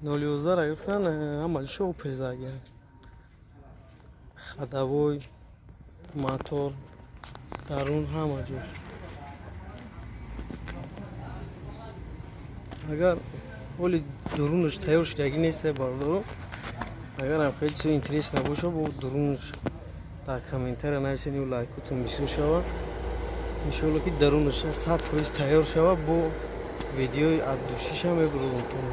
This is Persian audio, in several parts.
011 را گفتن عملش اوپل زدن. خداوی موتور درون همه جور. اگر ولی درونش تیار شدگی نیست باردارو. اگر هم خیلی چیز اینترس نباشه با درونش در کامنتر نویسین و لایکتون بسیار شود. انشالله که درونش 100% تیار شود با ویدیوی عبدوشیش هم بگردونتون.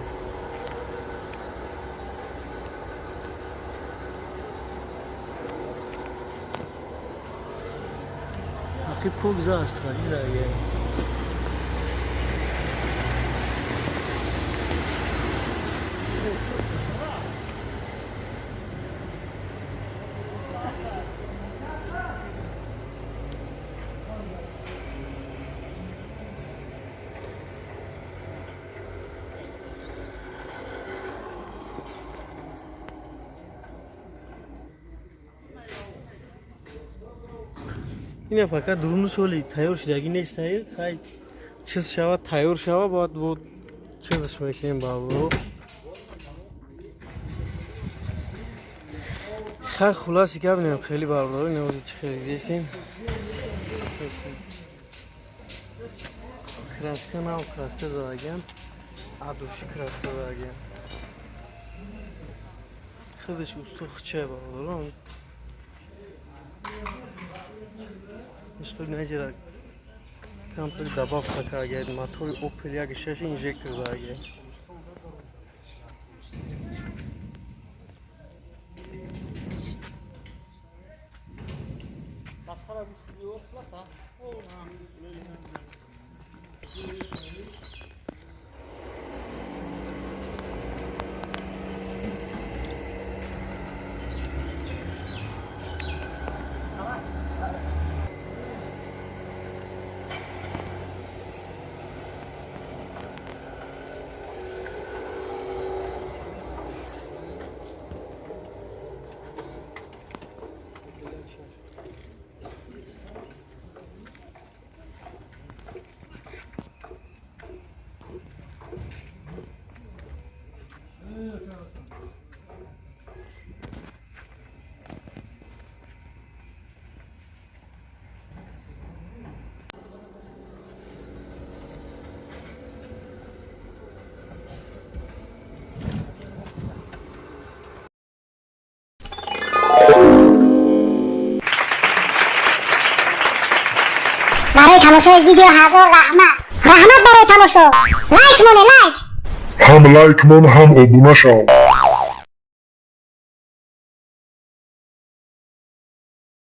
اخی پوگزا است عزیز دیگه. این فقط درونش ولی تیار شدگی نیست. خیلی چیز شود تیار شود باید بود چیزش میکنیم بابا. خیلی خلاصی که ببینیم خیلی برداری نوزی چه خیلی دیستیم. کراسکه نام کراسکه زدگیم عدوشی کراسکه زدگیم خودش استخ چه بردارم اشکال نجرد کامتری دباف تکا گید موتوری اوپل یک شش انژکتر زدگیم برای تماشای ویدیو هزار رحمت برای تماشا لایک مونه لایک هم لایک من هم ابونه شو